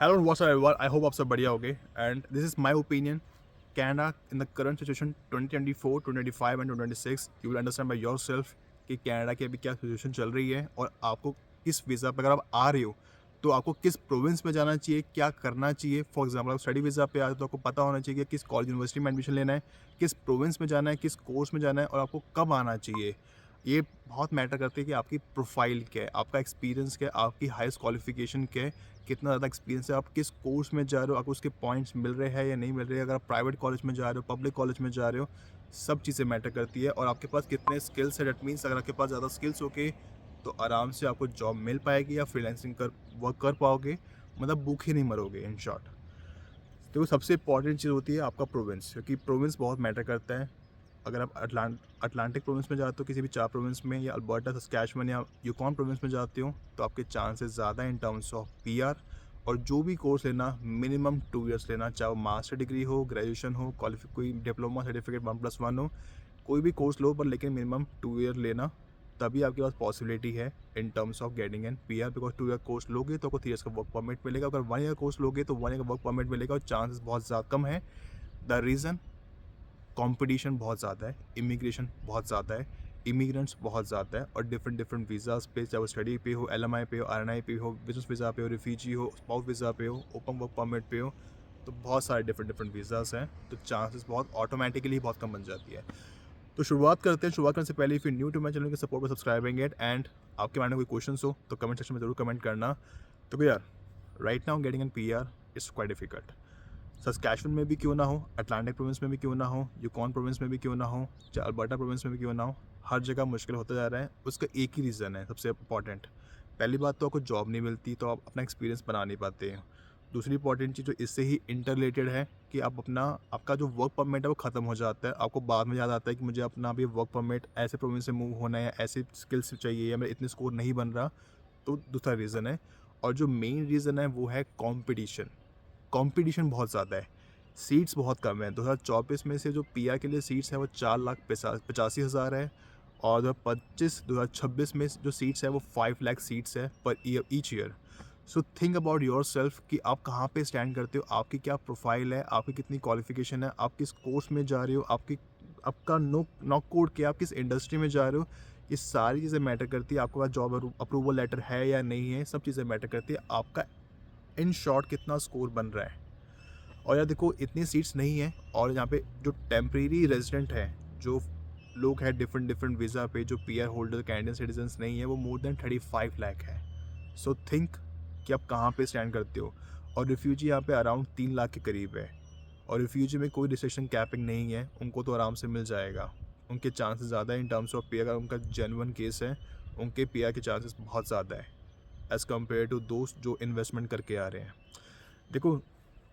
Hello and what's up everyone? I hope आप सब बढ़िया होगे and this is my opinion. Canada in the current situation 2024, 2025 and 2026 you will understand by yourself कि Canada की अभी क्या सिचुएशन चल रही है और आपको किस वीज़ा पर अगर आप आ रहे हो तो आपको किस प्रोविंस में जाना चाहिए, क्या करना चाहिए। फॉर एग्जाम्पल आप स्टडी वीज़ा पे आ रहे हो तो आपको पता होना चाहिए कि किस कॉलेज यूनिवर्सिटी में एडमिशन लेना है, किस प्रोविंस में जाना है, किस कोर्स में जाना है और आपको कब आना चाहिए। ये बहुत मैटर करती है कि आपकी प्रोफाइल क्या है, आपका एक्सपीरियंस क्या है, आपकी हाईएस्ट क्वालिफिकेशन क्या है, कितना ज़्यादा एक्सपीरियंस है, आप किस कोर्स में जा रहे हो, आपको उसके पॉइंट्स मिल रहे हैं या नहीं मिल रहे हैं, अगर आप प्राइवेट कॉलेज में जा रहे हो, पब्लिक कॉलेज में जा रहे हो, सब चीज़ें मैटर करती है। और आपके पास कितने स्किल्स है, डेट मीन्स अगर आपके पास ज़्यादा स्किल्स होके तो आराम से आपको जॉब मिल पाएगी या फ्रीलांसिंग कर वर्क कर पाओगे, मतलब भूखे नहीं मरोगे इन शॉर्ट। तो सबसे इंपॉर्टेंट चीज़ होती है आपका प्रोविंस, क्योंकि प्रोविंस बहुत मैटर करता है। अगर आप अटलांटिक प्रोविंस में जाते हो, किसी भी 4 प्रोविंस में, या अल्बर्टा, सस्कैचुअन या यूकॉन प्रोविंस में जाते हो, तो आपके चांसेस ज़्यादा इन टर्म्स ऑफ पीआर। और जो भी कोर्स लेना मिनिमम 2 इयर्स लेना, चाहे वो मास्टर डिग्री हो, ग्रेजुएशन हो, कोई डिप्लोमा सर्टिफिकेट 1+1 हो, कोई भी कोर्स लो पर लेकिन मिनिमम 2 ईयर लेना, तभी आपके पास पॉसिबिलिटी है in terms of getting an PR. Because 2 year course लोगे तो आपको 3 ईयर्स का वर्क परमिट मिलेगा, अगर 1 ईयर कोर्स लोगे तो 1 ईयर का वर्क परमिट मिलेगा और चांसेस बहुत ज़्यादा कम है। द रीज़न, कंपटीशन बहुत ज़्यादा है, इमिग्रेशन बहुत ज़्यादा है, इमिग्रेंट्स बहुत ज़्यादा है और डिफरेंट डिफरेंट वीज़ाज़ पे, चाहे वो स्टडी पे हो, एलएमआई पे हो, आरएनआई पे हो, बिजनेस वीज़ा पे हो, रिफ्यूजी हो, स्पाउस वीज़ा पे हो, ओपन वर्क परमिट पे हो, तो बहुत सारे डिफरेंट डिफरेंट वीज़ाज़ हैं, तो चांसेस बहुत ऑटोमेटिकली बहुत कम बन जाती है। तो शुरुआत करते हैं। शुरुआत करने से पहले if you new to my channel के सपोर्ट पर सब्सक्राइबिंग इट, एंड आपके माइंड में कोई क्वेश्चंस हो तो कमेंट सेक्शन में ज़रूर कमेंट करना। तो यार, right now getting an PR is quite difficult. Saskatchewan में भी क्यों ना हो, अटलांटिक प्रोविंस में भी क्यों ना हो, यूकॉन प्रोविंस में भी क्यों ना हो, चाहे अल्बर्टा प्रोविंस में भी क्यों ना हो, हर जगह मुश्किल होता जा रहा है। उसका एक ही रीज़न है सबसे इंपॉर्टेंट। पहली बात तो आपको जॉब नहीं मिलती, तो आप अपना एक्सपीरियंस बना नहीं पाते हैं। दूसरी इंपॉर्टेंट चीज़ जो इससे ही इंटर रिलेटेड है कि आपका जो वर्क परमिट है वो ख़त्म हो जाता है। आपको बाद में याद आता है कि मुझे अपना अभी वर्क परमिट ऐसे प्रोविंस से मूव होना है, या ऐसे स्किल्स चाहिए, या मेरे इतने स्कोर नहीं बन रहा, तो दूसरा रीज़न है। और जो मेन रीज़न है वो है कॉम्पिटिशन। कंपटीशन बहुत ज़्यादा है, सीट्स बहुत कम है। 2024 में से जो पीआर के लिए सीट्स है वो 4,85,000 है, और 2025-2026 में जो सीट्स है वो 5 लाख सीट्स है per year, each year. So think about your self कि आप कहाँ पे स्टैंड करते हो, आपकी क्या प्रोफाइल है, आपकी कितनी क्वालिफिकेशन है, आप किस कोर्स में जा रहे हो, आपका नॉक कोड क्या, आप किस इंडस्ट्री में जा रहे हो। ये सारी चीज़ें मैटर करती है। आपके पास जॉब अप्रूवल लेटर है या नहीं है, सब चीज़ें मैटर करती है। आपका इन शॉर्ट कितना स्कोर बन रहा है। और यार देखो, इतनी सीट्स नहीं है, और यहाँ पे जो टेम्परेरी रेजिडेंट है, जो लोग हैं डिफरेंट डिफरेंट वीज़ा पे, जो पीआर होल्डर कैनेडियन सिटीजन्स नहीं है, वो मोर देन 35 लाख है। सो थिंक कि आप कहाँ पे स्टैंड करते हो। और रिफ्यूजी यहाँ पे अराउंड 3 लाख के करीब है, और रिफ्यूजी में कोई रिसेक्शन कैपिंग नहीं है, उनको तो आराम से मिल जाएगा। उनके चांसेस ज़्यादा है इन टर्म्स ऑफ पे, अगर उनका जेन्युइन केस है, उनके पीआर के चांसेस बहुत ज़्यादा है एज़ कम्पेयर टू दोस्त जो इन्वेस्टमेंट करके आ रहे हैं। देखो,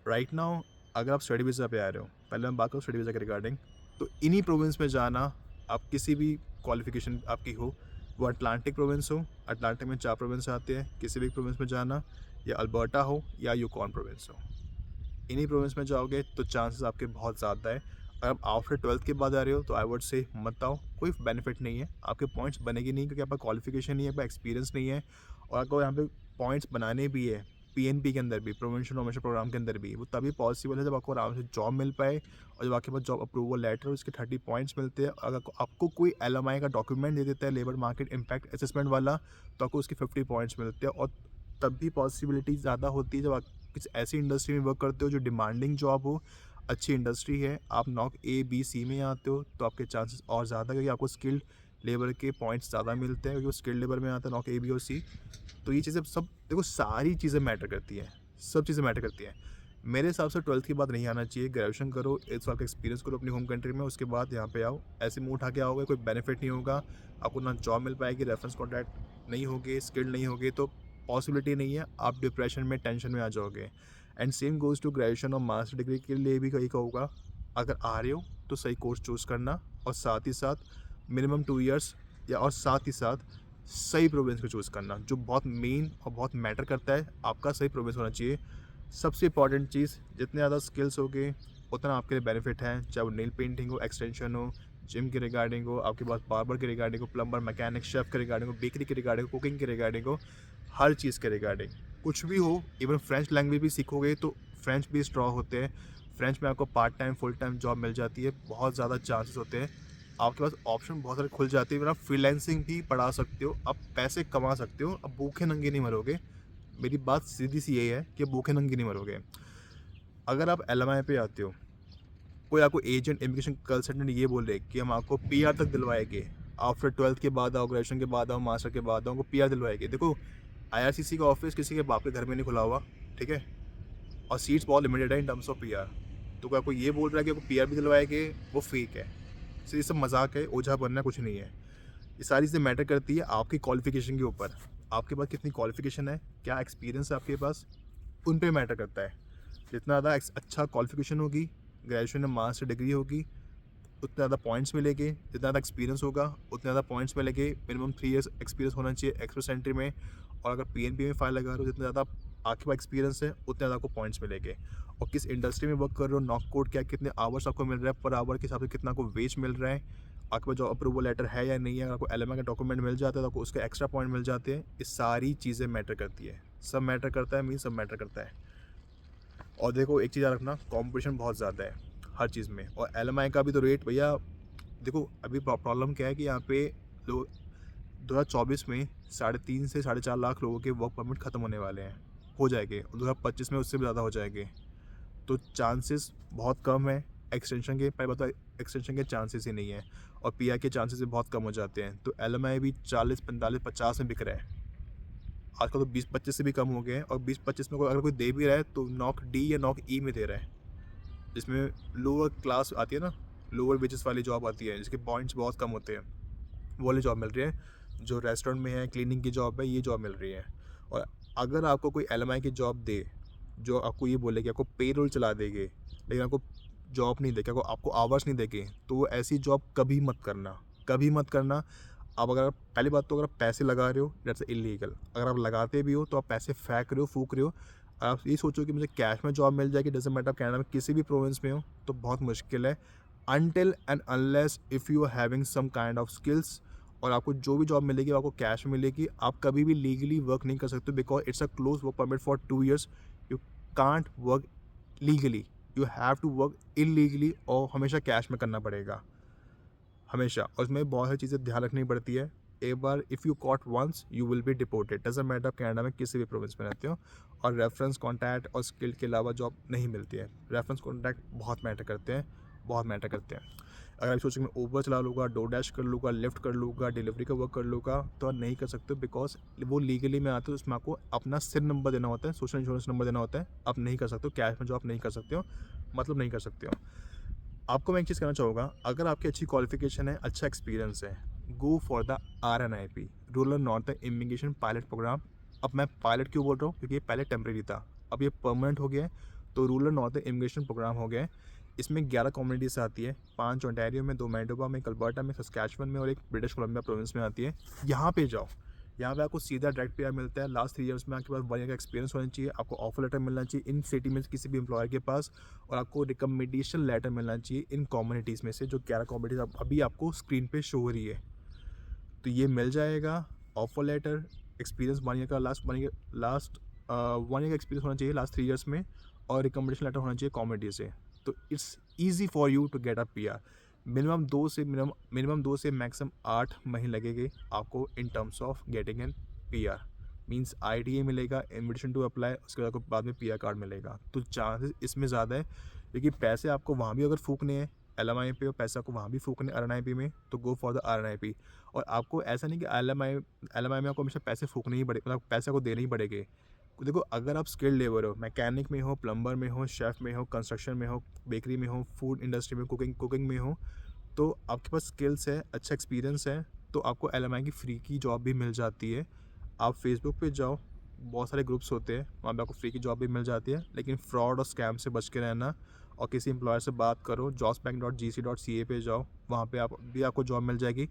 राइट नाउ अगर आप स्टडी वीज़ा पे आ रहे हो, पहले मैं बात करूँ स्टडी वीज़ा के रिगार्डिंग, तो इन्हीं प्रोविंस में जाना, आप किसी भी क्वालिफिकेशन आपकी हो, वो अटलांटिक प्रोविंस हो, अटलांटिक में 4 प्रोविंस आते हैं, किसी भी प्रोविंस में जाना, या अल्बर्टा हो या यूकॉन प्रोविंस हो, इन्हीं प्रोविंस में जाओगे तो चांसेस आपके बहुत ज़्यादा है। अगर आप आफ्टर 12th के बाद आ रहे हो तो आई वुड से मत आओ, कोई बेनिफिट नहीं है, आपके पॉइंट्स बनेगी नहीं, क्योंकि आपका क्वालिफिकेशन नहीं है, आपका एक्सपीरियंस नहीं है। और आपको यहाँ पे पॉइंट्स बनाने भी है, पीएनपी के अंदर भी, प्रोविंशियल नॉमिनेशन प्रोग्राम के अंदर भी, वो तभी पॉसिबल है जब आपको आराम से जॉब मिल पाए, और जब आपके पास जॉब अप्रूवल लेटर उसके 30 पॉइंट्स मिलते हैं। अगर आपको कोई एलएमआई का डॉक्यूमेंट दे देता है, लेबर मार्केट इम्पैक्ट असेसमेंट वाला, तो आपको उसके 50 पॉइंट्स मिलते हैं। और तब भी पॉसिबिलिटी ज़्यादा होती है जब आप किसी ऐसी इंडस्ट्री में वर्क करते हो जो डिमांडिंग जॉब हो, अच्छी इंडस्ट्री है, आप नॉक ए बी सी में आते हो, तो आपके चांसेस और ज़्यादा, क्योंकि आपको स्किल्ड लेबर के पॉइंट्स ज़्यादा मिलते हैं, क्योंकि वो स्किल्ड लेबर में आता है नॉक ए बी और सी। तो ये चीज़ें सब देखो, सारी चीज़ें मैटर करती हैं, सब चीज़ें मैटर करती हैं। मेरे हिसाब से 12th के बाद नहीं आना चाहिए, ग्रेजुएशन करो, 1 साल का एक्सपीरियंस करो अपनी होम कंट्री में, उसके बाद यहाँ पे आओ। ऐसे मुँह उठा के आओगे कोई बेनिफिट नहीं होगा, आपको ना जॉब मिल पाएगी, रेफरेंस कॉन्टैक्ट नहीं होगे, स्किल्ड नहीं होगे, तो पॉसिबिलिटी नहीं है, आप डिप्रेशन में, टेंशन में आ जाओगे। And same goes to graduation और मास्टर डिग्री के लिए भी कहीं कहूँगा, अगर आ रहे हो तो सही कोर्स चूज़ करना, और साथ ही साथ मिनिमम 2 ईयर्स, या और साथ ही साथ सही प्रोविंस को चूज़ करना, जो बहुत मेन और बहुत मैटर करता है। आपका सही प्रोविंस होना चाहिए। सबसे इंपॉर्टेंट चीज़, जितने ज़्यादा स्किल्स होगे उतना आपके लिए बेनिफिट है, चाहे वो नेल पेंटिंग हो, एक्सटेंशन हो, जिम के रिगार्डिंग हो, आपके पास बार्बर के रिगार्डिंग हो, प्लम्बर, मैकेनिक, शेफ़ के रिगार्डिंग हो, बेकरी के रिगार्डिंग हो, कुकिंग के रिगार्डिंग हो, हर चीज़ के रिगार्डिंग। कुछ भी हो, इवन फ्रेंच लैंग्वेज भी सीखोगे तो फ्रेंच भी स्ट्रॉ होते हैं। फ्रेंच में आपको part time, full time job मिल जाती है, बहुत ज़्यादा चांसेस होते हैं। आपके पास ऑप्शन बहुत सारे खुल जाते हैं, फिर आप फ्रीलांसिंग भी पढ़ा सकते हो, आप पैसे कमा सकते हो, अब भूखे नंगे नहीं मरोगे। मेरी बात सीधी-सी यही है कि भूखे नंगे नहीं मरोगे। अगर आप एलएमआई पे आते हो, कोई आपको एजेंट, इमिग्रेशन कंसल्टेंट ये बोल रहे कि हम आपको पीआर तक दिलवाएँगे। आफ्टर 12th के बाद आओ, ग्रेजुएशन के बाद आओ, मास्टर के बाद आओ, हमको पीआर दिलवाएँगे। देखो, आईआरसीसी का ऑफिस किसी के बाप के घर में नहीं खुला हुआ, ठीक है? और सीट्स बहुत लिमिटेड है इन टर्म्स ऑफ पीआर। तो कोई आपको ये बोल रहा है कि आपको पीआर भी दिलवाएँगे, वो फेक है। तो ये सब मज़ाक है, ओझा बनना कुछ नहीं है। ये सारी चीज़ें मैटर करती है आपकी क्वालिफ़िकेशन के ऊपर। आपके पास कितनी क्वालिफ़िकेशन है, क्या एक्सपीरियंस है आपके पास, उन पे मैटर करता है। जितना ज़्यादा अच्छा क्वालिफ़िकेशन होगी, ग्रेजुएशन या मास्टर डिग्री होगी, उतने ज़्यादा पॉइंट्स मिलेंगे। जितना ज़्यादा एक्सपीरियंस होगा, उतने ज़्यादा पॉइंट्स मिलेंगे। मिनिमम 3 इयर्स एक्सपीरियंस होना चाहिए एक्सप्रेस एंट्री में। और अगर पीएनबी में फाइल लगा रहे हो, जितना ज़्यादा आपके पास एक्सपीरियंस है, उतने ज़्यादा आपको पॉइंट्स मिलेंगे। और किस इंडस्ट्री में वर्क कर रहे हो, नॉक कोड क्या, कितने आवर्स आपको मिल रहा है, पर आवर के हिसाब से कितना आपको वेज मिल रहा है, आपके पास जॉब अप्रूवल लेटर है या नहीं है, अगर आपको एलएमआई का डॉक्यूमेंट मिल जाता है तो आपको उसके एक्स्ट्रा पॉइंट मिल जाते हैं। ये सारी चीज़ें मैटर करती है। सब मैटर करता है, मीन्स सब मैटर करता है। और देखो, एक चीज़ याद रखना, कॉम्पिटिशन बहुत ज़्यादा है हर चीज़ में। और एलएमआई का भी तो रेट भैया, देखो अभी प्रॉब्लम क्या है कि यहाँ पे लोग 2024 में 3.5 से 4.5 लाख लोगों के वर्क परमिट ख़त्म होने वाले हैं, हो जाएंगे, और 2025 में उससे भी ज़्यादा हो जाएंगे। तो चांसेस बहुत कम है एक्सटेंशन के। पहले बताओ, एक्सटेंशन के चांसेस ही नहीं है, और पीआर के चांसेस भी बहुत कम हो जाते हैं। तो एलएमआई भी 40, 45, 50 में बिक रहा है। आजकल तो 20-25 से भी कम हो गए हैं, और 20-25 में अगर कोई दे भी रहा है तो नॉक डी या नॉक ई में दे रहा है, जिसमें लोअर क्लास आती है ना, लोअर वेजेस वाली जॉब आती है जिसके पॉइंट्स बहुत कम होते हैं, वो वाली जॉब मिल रही है। जो रेस्टोरेंट में है, क्लीनिंग की जॉब है, ये जॉब मिल रही है। और अगर आपको कोई एलएमआई की जॉब दे, जो आपको ये बोले कि आपको पेरोल चला देंगे, लेकिन आपको जॉब नहीं देगा, आपको आपको आवर्स नहीं देंगे, तो वो ऐसी जॉब कभी मत करना, कभी मत करना। अब अगर पहली बात तो अगर आप पैसे लगा रहे हो, दैट्स इलीगल। अगर आप लगाते भी हो तो आप पैसे फेंक रहे हो, फूक रहे हो। आप ये सोचो कि मुझे कैश में जॉब मिल जाएगी, डजंट मैटर आप कनाडा में किसी भी प्रोविंस में हो, तो बहुत मुश्किल है। Until and unless if you are having some kind of skills, और आपको जो भी जॉब मिलेगी आपको कैश में मिलेगी, आप कभी भी लीगली वर्क नहीं कर सकते, because it's a close work permit for 2 years। You can't work legally, you have to work illegally, और हमेशा कैश में करना पड़ेगा, हमेशा। और इसमें बहुत सारी चीज़ें ध्यान रखनी पड़ती है। एक बार if you caught once you will be deported, doesn't matter आप कनाडा में किसी भी प्रोविंस में रहते हो। और रेफरेंस कॉन्टैक्ट और स्किल के अलावा जॉब नहीं मिलती है। रेफरेंस कॉन्टैक्ट बहुत मैटर करते हैं, बहुत मैटर करते हैं। अगर आप सोचें मैं ऊबर चला लूँगा, डोरडैश कर लूँगा, लिफ्ट कर लूँगा, डिलीवरी का वर्क कर लूँगा, तो आप नहीं कर सकते, बिकॉज वो लीगली में आते हो, उसमें आपको अपना सिन नंबर देना होता है, सोशल इंश्योरेंस नंबर देना होता है। आप नहीं कर सकते हो कैश में जॉब, नहीं कर सकते हो, मतलब नहीं कर सकते हो। आपको मैं एक चीज़ कहना चाहूँगा, अगर आपकी अच्छी क्वालिफिकेशन है, अच्छा एक्सपीरियंस है, go for the RNIP, rural north immigration pilot program. अब मैं पायलट क्यों बोल रहा हूँ, क्योंकि ये पहले टेम्परेरी था, अब ये परमानेंट हो गया है। तो रूरल नॉर्थ इमिग्रेशन प्रोग्राम हो गया है। इसमें 11 कम्युनिटीज़ आती है, 5 ओंटारियो में, 2 मैनिटोबा में, अल्बर्टा में, सस्कैचुअन में, और एक ब्रिटिश कोलंबिया प्रोविंस में आती है। यहाँ पे जाओ, यहाँ पे आपको सीधा डायरेक्ट पीआर मिलता है। लास्ट 3 ईयर्स में आपके पास 1 ईयर का एक्सपीरियंस होना चाहिए, आपको ऑफर लेटर मिलना चाहिए इन सिटी में किसी भी एम्प्लॉयर के पास, और आपको रिकमेंडेशन लेटर मिलना चाहिए इन कम्युनिटीज़ में से, जो 11 कम्युनिटीज़ अभी आपको स्क्रीन पे शो हो रही है। तो ये मिल जाएगा, ऑफर लेटर, एक्सपीरियंस 1 ईयर का, लास्ट 1 ईयर का एक्सपीरियंस होना चाहिए लास्ट 3 ईयर्स में, और रिकमेंडेशन लेटर होना चाहिए कम्युनिटी से। तो it's easy for you to get a PR. Minimum 2 से मैक्सिमम 8 महीने लगेंगे आपको in terms of getting an PR. Means ITA मिलेगा, इन्विटेशन टू अप्लाई, उसके बाद आपको बाद में पीआर कार्ड मिलेगा। तो चांसेस इसमें ज़्यादा है, क्योंकि पैसे आपको वहाँ भी अगर फूकने हैं एलएमआई पे, और पैसे आपको वहाँ भी फूकने आरएनआईपी में, तो गो फॉर द आरएनआईपी। और आपको ऐसा नहीं कि एलएमआई में आपको हमेशा पैसे फूकने ही पड़े, मतलब पैसे को देने ही पड़ेंगे। देखो, अगर आप स्किल्ड लेबर हो, मैकेनिक में हो, प्लम्बर में हो, शेफ़ में हो, कंस्ट्रक्शन में हो, बेकरी में हो, फूड इंडस्ट्री में, कुकिंग में हो, तो आपके पास स्किल्स है, अच्छा एक्सपीरियंस है, तो आपको एलएमआई की फ्री की जॉब भी मिल जाती है। आप फेसबुक पे जाओ, बहुत सारे ग्रुप्स होते हैं, वहाँ पे आपको फ्री की जॉब भी मिल जाती है। लेकिन फ्रॉड और स्कैम से बच के रहना, और किसी एम्प्लॉयर से बात करो, jobsbank.gc.ca पे जाओ, वहाँ पे आपको जॉब मिल जाएगी।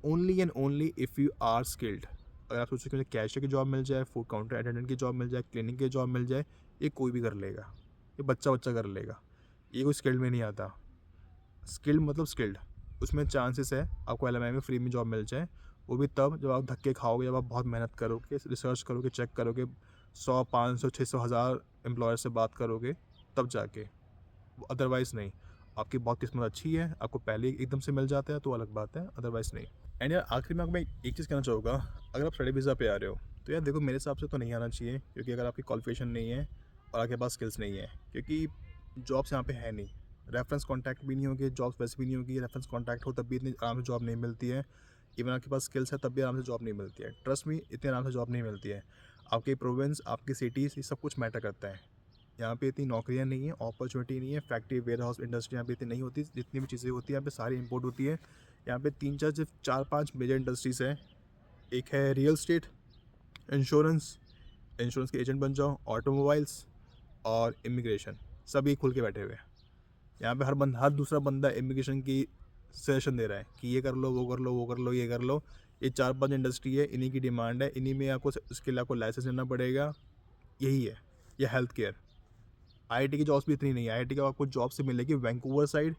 Only and only if you are skilled. अगर आप सोचो कि मुझे कैशियर की जॉब मिल जाए, फूड काउंटर अटेंडेंट की जॉब मिल जाए, क्लीनिंग की जॉब मिल जाए, ये कोई भी कर लेगा, ये बच्चा बच्चा कर लेगा, ये कोई स्किल्ड में नहीं आता। स्किल्ड मतलब स्किल्ड, उसमें चांसेस है आपको एलएमआई में फ्री में जॉब मिल जाए, वो भी तब जब आप धक्के खाओगे, जब आप बहुत मेहनत करोगे, रिसर्च करोगे, चेक करोगे, 100 500 600 हज़ार एम्प्लॉयर से बात करोगे तब जाके, अदरवाइज़ नहीं। आपकी बहुत किस्मत अच्छी है, आपको पहले एकदम से मिल जाता है तो अलग बात है, अदरवाइज़ नहीं। एंड यार आखिर में आपको मैं एक चीज़ कहना चाहूँगा, अगर आप स्टडी वीज़ा पे आ रहे हो तो यार देखो मेरे हिसाब से तो नहीं आना चाहिए, क्योंकि अगर आपकी क्वालिफिकेशन नहीं है और आपके पास स्किल्स नहीं है, क्योंकि जॉब्स यहाँ पे है नहीं, रेफरेंस कॉन्टैक्ट भी नहीं होगी, जॉब्स वैसे भी नहीं होगी, रेफरेंस कॉन्टैक्ट हो तब भी इतनी आराम से जॉब नहीं मिलती है। इवन आपके पास स्किल्स है तब भी आराम से जॉब नहीं मिलती है, ट्रस्ट मी इतने आराम से जॉब नहीं मिलती है। आपकी प्रोविंस, आपकी सिटीज़, ये सब कुछ मैटर करता है। यहाँ पे इतनी नौकरियाँ नहीं है, अपॉर्चुनिटी नहीं है, फैक्ट्री वेयर हाउस इंडस्ट्री यहाँ पे इतनी नहीं होती, जितनी भी चीज़ें होती हैं यहाँ पे सारी इंपोर्ट होती है। यहाँ पे सिर्फ 4-5 मेजर इंडस्ट्रीज़ हैं। एक है रियल स्टेट, इंश्योरेंस, इंश्योरेंस के एजेंट बन जाओ, ऑटोमोबाइल्स और इमिग्रेशन, सभी खुल के बैठे हुए हैं। यहाँ पे हर दूसरा बंदा इमिग्रेशन की सजेशन दे रहा है कि ये कर लो, वो कर लो, वो कर लो, ये कर लो। ये 4-5 इंडस्ट्री है, इन्हीं की डिमांड है, इन्हीं में आपको उसके लिए आपको लाइसेंस लेना पड़ेगा, यही है। या हेल्थ केयर, आईआईटी की जॉब्स भी इतनी नहीं है। आईआईटी का आपको जॉब से मिलेगी वैंकूवर साइड,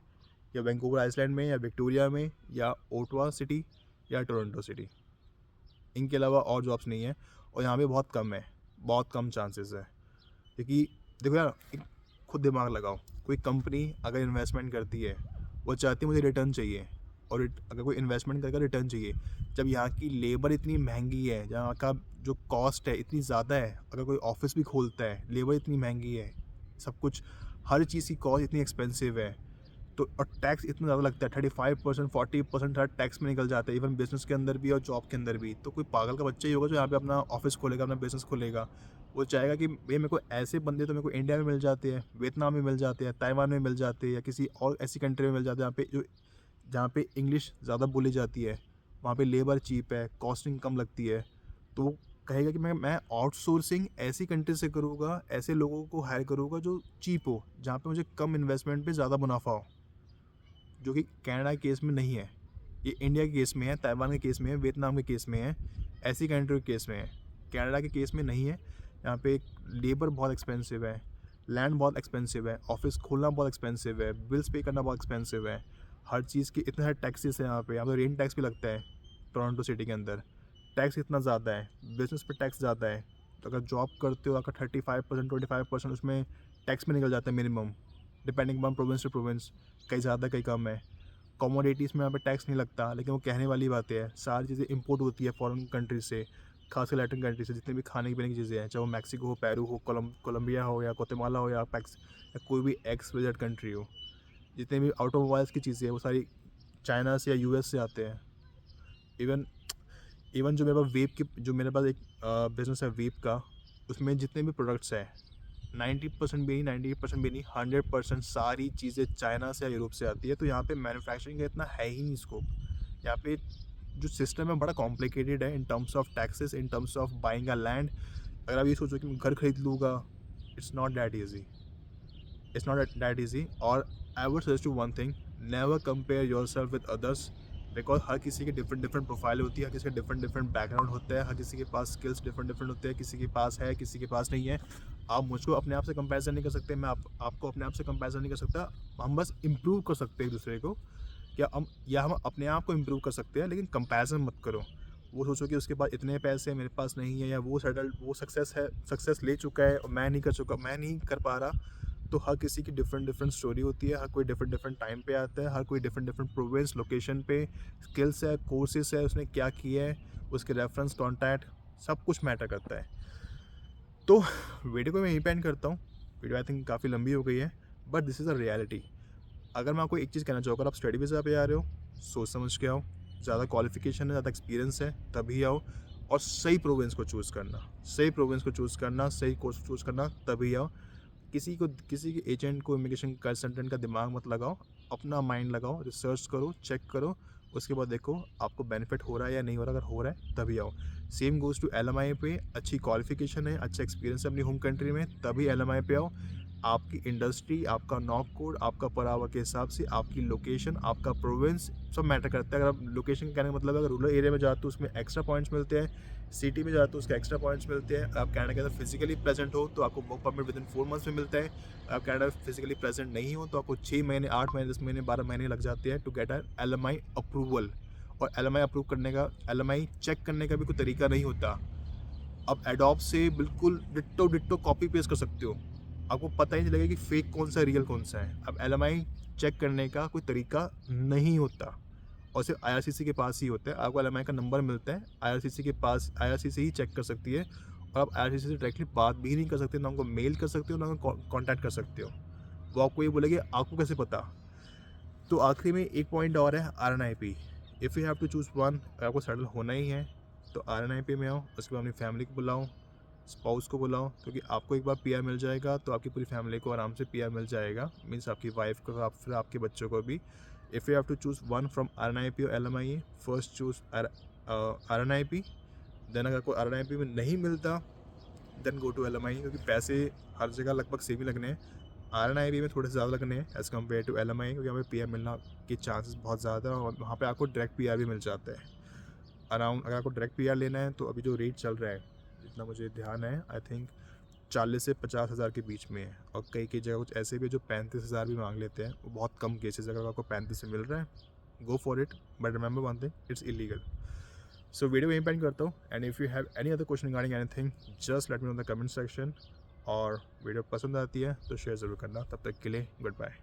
या वैंकूवर आइसलैंड में, या विक्टोरिया में, या ओटावा सिटी, या टोरंटो सिटी। इनके अलावा और जॉब्स नहीं है, और यहाँ पे बहुत कम है, बहुत कम चांसेस है। क्योंकि देखो यार, एक खुद दिमाग लगाओ, कोई कंपनी अगर इन्वेस्टमेंट करती है, वो चाहती है मुझे रिटर्न चाहिए, और अगर कोई इन्वेस्टमेंट करेगा रिटर्न चाहिए। जब यहाँ की लेबर इतनी महंगी है, जहाँ का जो कॉस्ट है इतनी ज़्यादा है, अगर कोई ऑफिस भी खोलता है, लेबर इतनी महंगी है, सब कुछ, हर चीज़ की कॉस्ट इतनी एक्सपेंसिव है, तो और टैक्स इतना ज़्यादा लगता है, 35% 40% हर टैक्स में निकल जाता है, इवन बिजनेस के अंदर भी और जॉब के अंदर भी। तो कोई पागल का बच्चा ही होगा जो यहाँ पे अपना ऑफिस खोलेगा, अपना बिजनेस खोलेगा। वो चाहेगा कि भैया मेरे को ऐसे बंदे तो मेरे को इंडिया में मिल जाते हैं, वियतनाम में मिल जाते हैं, ताइवान में मिल जाते हैं, या किसी और ऐसी कंट्री में मिल जाते हैं जहाँ पे इंग्लिश ज़्यादा बोली जाती है, वहाँ पे लेबर चीप है, कॉस्टिंग कम लगती है। तो वो कहेगा कि मैं आउटसोर्सिंग ऐसी कंट्री से करूँगा, ऐसे लोगों को हायर करूँगा जो चीप हो, जहाँ पे मुझे कम इन्वेस्टमेंट पे ज़्यादा मुनाफा हो, जो कि कनाडा के केस में नहीं है। ये इंडिया के केस में है, ताइवान के केस में है, वियतनाम के केस में है, ऐसी कंट्री के केस में है। कनाडा के केस में नहीं है। यहाँ पे लेबर बहुत एक्सपेंसिव है, लैंड बहुत एक्सपेंसिव है, ऑफिस खोलना बहुत एक्सपेंसिव है, बिल्स पे करना बहुत एक्सपेंसिव है, हर चीज़ की इतने सारे टैक्सेस हैं यहाँ पे रेंट टैक्स भी लगता है। टोरंटो सिटी के अंदर टैक्स इतना ज़्यादा है, बिजनेस पे टैक्स ज़्यादा है। तो अगर जॉब करते हो, आपका 35% 25% उसमें टैक्स में निकल जाता है minimum, depending upon province to province, कहीं ज़्यादा कहीं कम है। कमोडिटीज़ में यहाँ पे टैक्स नहीं लगता, लेकिन वो कहने वाली बातें हैं, सारी चीज़ें इंपोर्ट होती है फॉरेन कंट्री से, खासकर लैटिन कंट्री से। जितने भी खाने पीने की चीज़ें हैं, चाहे वो मैक्सिको हो, पेरू हो, कोलंबिया हो, या ग्वाटेमाला हो, या कोई भी एक्स वाई जेड कंट्री हो, जितने भी ऑटोमोबाइल्स की चीज़ें हैं वो सारी चाइना से या यूएस से आते हैं। इवन इवन जो मेरे पास एक बिज़नेस है वेप का, उसमें जितने भी प्रोडक्ट्स हैं, 90% भी नहीं, 98% भी नहीं, 100% सारी चीज़ें चाइना से या यूरोप से आती है। तो यहाँ पे मैन्युफैक्चरिंग का इतना है ही नहीं स्कोप। यहाँ पे जो सिस्टम है बड़ा कॉम्प्लिकेटेड है, in terms of taxes, in terms of buying a land. अगर आप ये सोचो कि मैं घर खरीद लूँगा, it's not that easy, it's not that easy. और I would suggest you one thing, never compare yourself with others, because हर किसी की डिफरेंट डिफरेंट प्रोफाइल होती है, हर किसी का डिफरेंट डिफरेंट बैकग्राउंड होता है, हर किसी के पास स्किल्स डिफरेंट डिफरेंट होते हैं, किसी के पास है, किसी के पास नहीं है। आप मुझको अपने आप से कंपैरिजन नहीं कर सकते, मैं आपको अपने आप से कंपैरिजन नहीं कर सकता। हम बस इम्प्रूव कर सकते हैं एक दूसरे को, हम अपने आप को इम्प्रूव कर सकते हैं, लेकिन कंपैरिजन मत करो। वो सोचो कि उसके पास इतने पैसे मेरे पास नहीं है, या वो सक्सेस ले चुका है और मैं नहीं कर पा रहा। तो हर किसी की डिफरेंट डिफरेंट स्टोरी होती है, हर कोई डिफरेंट डिफरेंट टाइम पे आता है, हर कोई डिफरेंट डिफरेंट प्रोविंस लोकेशन पे, स्किल्स है, कोर्सेस है, उसने क्या किया है, उसके रेफरेंस कॉन्टैक्ट, सब कुछ मैटर करता है। तो वीडियो को मैं यहीं पे एंड करता हूँ। वीडियो आई थिंक काफ़ी लंबी हो गई है, but this is a reality. अगर मैं आपको एक चीज़ कहना चाहूँ, अगर आप स्टडी वीज़ा पे आ रहे हो, सोच समझ के आओ, ज़्यादा क्वालिफिकेशन है, ज़्यादा एक्सपीरियंस है तभी आओ, और सही प्रोविंस को चूज़ करना, सही कोर्स चूज़ करना तभी आओ। किसी के एजेंट को, इमिग्रेशन कंसल्टेंट का दिमाग मत लगाओ, अपना माइंड लगाओ, रिसर्च करो, चेक करो, उसके बाद देखो आपको बेनिफिट हो रहा है या नहीं हो रहा। अगर हो रहा है तभी आओ। सेम गोज़ टू एलएमआई पे, अच्छी क्वालिफिकेशन है, अच्छा एक्सपीरियंस है अपनी होम कंट्री में, तभी एलएमआई पे आओ। आपकी इंडस्ट्री, आपका नॉक कोड, आपका पर आवर के हिसाब से, आपकी लोकेशन, आपका प्रोविंस, सब मैटर करता है। अगर आप लोकेशन कहने का मतलब, अगर रूरल एरिया में जाते हो उसमें एक्स्ट्रा पॉइंट्स मिलते हैं, सिटी में जाते हो उसके एक्स्ट्रा पॉइंट्स मिलते हैं। आप कनाडा के अंदर फिजिकली प्रेजेंट हो तो आपको work permit with in 4 months में मिलता है। आप कनाडा फिजिकली प्रेजेंट नहीं हो तो आपको 6 महीने, 8 महीने, 10 महीने, 12 महीने लग जाते हैं to get a LMI approval. और एलएमआई चेक करने का भी कोई तरीका नहीं होता। आप एडोब से बिल्कुल डिट्टो डिट्टो कॉपी पेस्ट कर सकते हो, आपको पता ही नहीं लगेगा कि फेक कौन सा है रियल कौन सा है। अब एल चेक करने का कोई तरीका नहीं होता और सिर्फ आईआरसीसी के पास ही होता है। आपको एल का नंबर मिलता है आईआरसीसी के पास, आईआरसीसी ही चेक कर सकती है और आप आईआरसीसी से डायरेक्टली बात भी नहीं कर सकते, ना उनको मेल कर सकते हो, ना उनको कॉन्टैक्ट कर सकते हो। वो आपको ये बोलेंगे आपको कैसे पता। तो आखिरी में एक पॉइंट और है R N I P. If you have to choose one, आपको सेटल होना ही है तो आर एन आई पी में आओ, उसके बाद अपनी फैमिली को बुलाओ, स्पाउस को बुलाओ, क्योंकि आपको एक बार पीआर मिल जाएगा तो आपकी पूरी फैमिली को आराम से पीआर मिल जाएगा, मीन्स आपकी वाइफ को, आप फिर आपके बच्चों को भी। If you have to choose one from R N I P और L M I A, first choose R N I P. Then अगर कोई आर एन आई पी में नहीं मिलता then go to L M I, क्योंकि पैसे हर जगह लगभग सेम ही लगने हैं। आर एन आई पी में थोड़े से ज़्यादा लगने हैं as compared to L M I, क्योंकि हमें पी आर मिलना के चांसेस बहुत ज़्यादा हैं और वहाँ पे आपको डायरेक्ट पी आर भी मिल जाता है अराउंड। अगर आपको डायरेक्ट पी आर लेना है तो अभी जो रेट चल रहा है, जितना मुझे ध्यान है, आई थिंक 40 से 50 हज़ार के बीच में है। और कई कई जगह कुछ ऐसे भी जो 35 हज़ार भी मांग लेते हैं, वो बहुत कम केसेस। अगर आपको 35 से मिल रहा है go for it, but remember one thing, it's illegal. So video में पेंट करता हूँ and if you have any other question regarding anything just let me know in the comment section. और वीडियो पसंद आती है तो शेयर ज़रूर करना। तब तक के लिए गुड बाय।